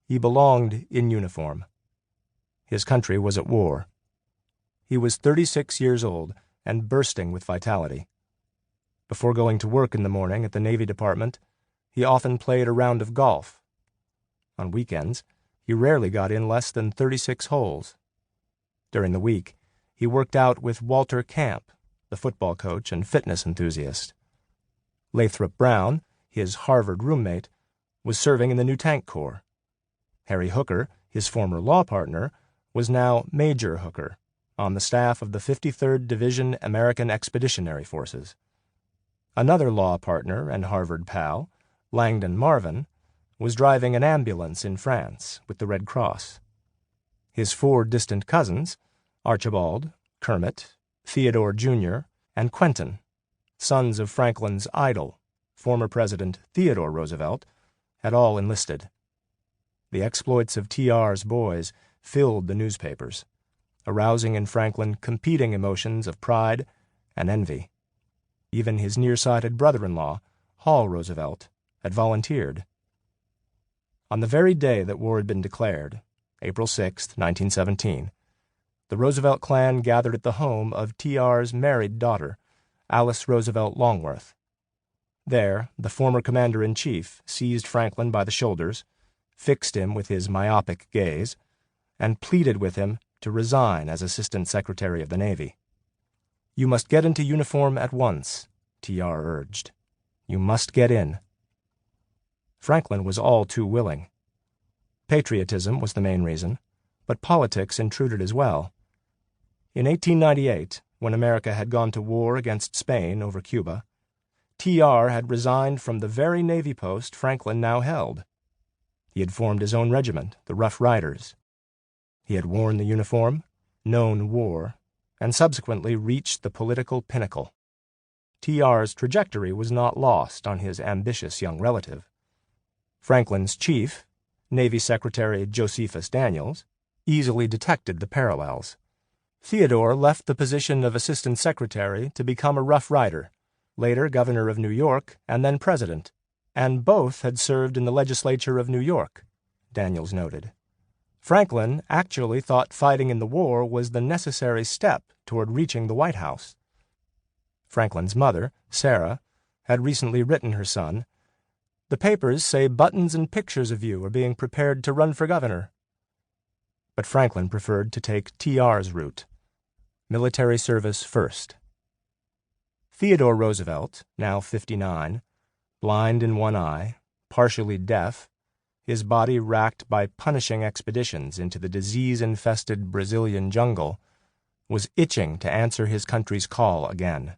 He belonged in uniform. His country was at war. He was 36 years old and bursting with vitality. Before going to work in the morning at the Navy Department, he often played a round of golf. On weekends, he rarely got in less than 36 holes. During the week, he worked out with Walter Camp, the football coach and fitness enthusiast. Lathrop Brown, his Harvard roommate, was serving in the new tank corps. Harry Hooker, his former law partner, was now Major Hooker, on the staff of the 53rd Division American Expeditionary Forces. Another law partner and Harvard pal, Langdon Marvin, was driving an ambulance in France with the Red Cross. His 4 distant cousins, Archibald, Kermit, Theodore Jr., and Quentin, sons of Franklin's idol, former President Theodore Roosevelt, had all enlisted. The exploits of TR's boys filled the newspapers, arousing in Franklin competing emotions of pride and envy. Even his nearsighted brother-in-law, Hall Roosevelt, had volunteered. On the very day that war had been declared, April 6, 1917, the Roosevelt clan gathered at the home of TR's married daughter, Alice Roosevelt Longworth. There, the former commander-in-chief seized Franklin by the shoulders, fixed him with his myopic gaze, and pleaded with him to resign as Assistant Secretary of the Navy. "You must get into uniform at once," TR urged. "You must get in." Franklin was all too willing. Patriotism was the main reason, but politics intruded as well. In 1898, when America had gone to war against Spain over Cuba, TR had resigned from the very Navy post Franklin now held. He had formed his own regiment, the Rough Riders. He had worn the uniform, known war, and subsequently reached the political pinnacle. TR's trajectory was not lost on his ambitious young relative. Franklin's chief, Navy Secretary Josephus Daniels, easily detected the parallels. Theodore left the position of Assistant Secretary to become a Rough Rider, later Governor of New York and then President, and both had served in the legislature of New York, Daniels noted. Franklin actually thought fighting in the war was the necessary step toward reaching the White House. Franklin's mother, Sarah, had recently written her son, "The papers say buttons and pictures of you are being prepared to run for governor." But Franklin preferred to take TR's route. Military service first. Theodore Roosevelt, now 59, blind in one eye, partially deaf, his body racked by punishing expeditions into the disease-infested Brazilian jungle, was itching to answer his country's call again.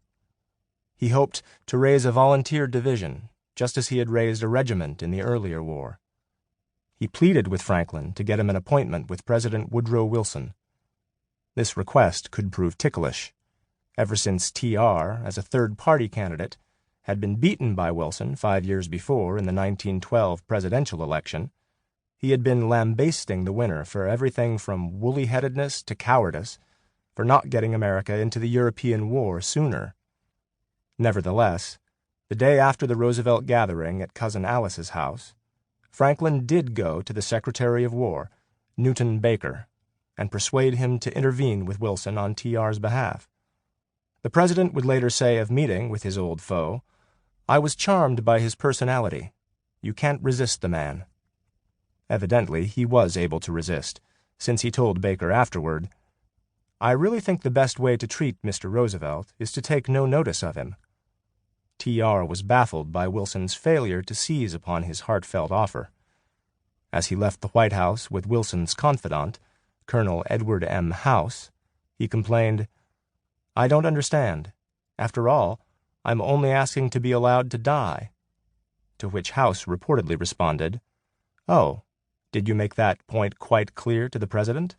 He hoped to raise a volunteer division, just as he had raised a regiment in the earlier war. He pleaded with Franklin to get him an appointment with President Woodrow Wilson. This request could prove ticklish. Ever since TR, as a third-party candidate, had been beaten by Wilson 5 years before in the 1912 presidential election, he had been lambasting the winner for everything from woolly-headedness to cowardice, for not getting America into the European War sooner. Nevertheless, the day after the Roosevelt gathering at Cousin Alice's house, Franklin did go to the Secretary of War, Newton Baker, and persuade him to intervene with Wilson on TR's behalf. The president would later say of meeting with his old foe, "I was charmed by his personality. You can't resist the man." Evidently, he was able to resist, since he told Baker afterward, "I really think the best way to treat Mr. Roosevelt is to take no notice of him." TR was baffled by Wilson's failure to seize upon his heartfelt offer. As he left the White House with Wilson's confidant, Colonel Edward M. House, he complained, "I don't understand. After all, I'm only asking to be allowed to die." To which House reportedly responded, "Oh, did you make that point quite clear to the president?"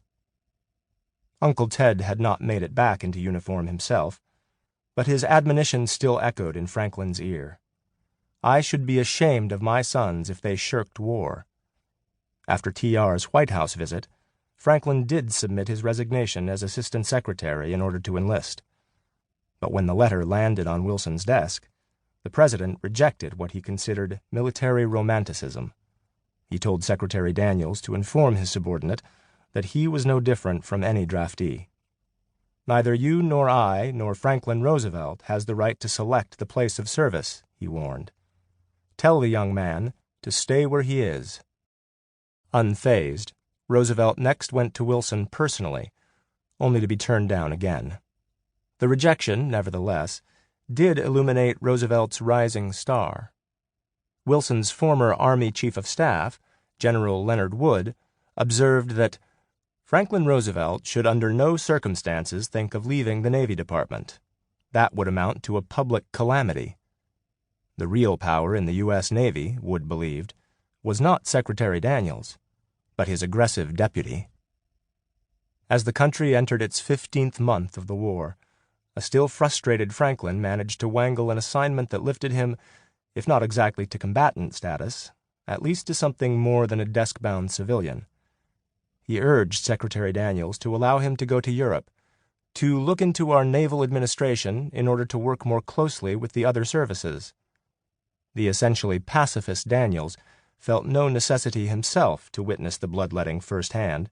Uncle Ted had not made it back into uniform himself, but his admonition still echoed in Franklin's ear. I should be ashamed of my sons if they shirked war. After TR's White House visit, Franklin did submit his resignation as Assistant Secretary in order to enlist. But when the letter landed on Wilson's desk, the president rejected what he considered military romanticism. He told Secretary Daniels to inform his subordinate that he was no different from any draftee. "Neither you nor I nor Franklin Roosevelt has the right to select the place of service," he warned. "Tell the young man to stay where he is." Unfazed, Roosevelt next went to Wilson personally, only to be turned down again. The rejection, nevertheless, did illuminate Roosevelt's rising star. Wilson's former Army Chief of Staff, General Leonard Wood, observed that Franklin Roosevelt should under no circumstances think of leaving the Navy Department. That would amount to a public calamity. The real power in the U.S. Navy, Wood believed, was not Secretary Daniels, but his aggressive deputy. As the country entered its 15th month of the war, a still frustrated Franklin managed to wangle an assignment that lifted him, if not exactly to combatant status, at least to something more than a desk-bound civilian. He urged Secretary Daniels to allow him to go to Europe, to look into our naval administration in order to work more closely with the other services. The essentially pacifist Daniels felt no necessity himself to witness the bloodletting firsthand,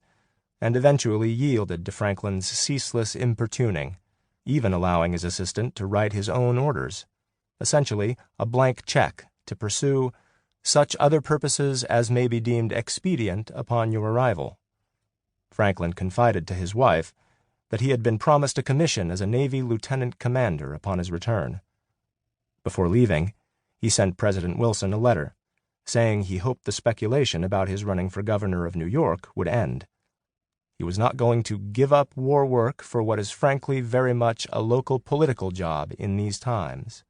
and eventually yielded to Franklin's ceaseless importuning, even allowing his assistant to write his own orders, essentially a blank check to pursue such other purposes as may be deemed expedient upon your arrival. Franklin confided to his wife that he had been promised a commission as a Navy lieutenant commander upon his return. Before leaving, he sent President Wilson a letter, saying he hoped the speculation about his running for governor of New York would end. He was not going to give up war work for what is frankly very much a local political job in these times.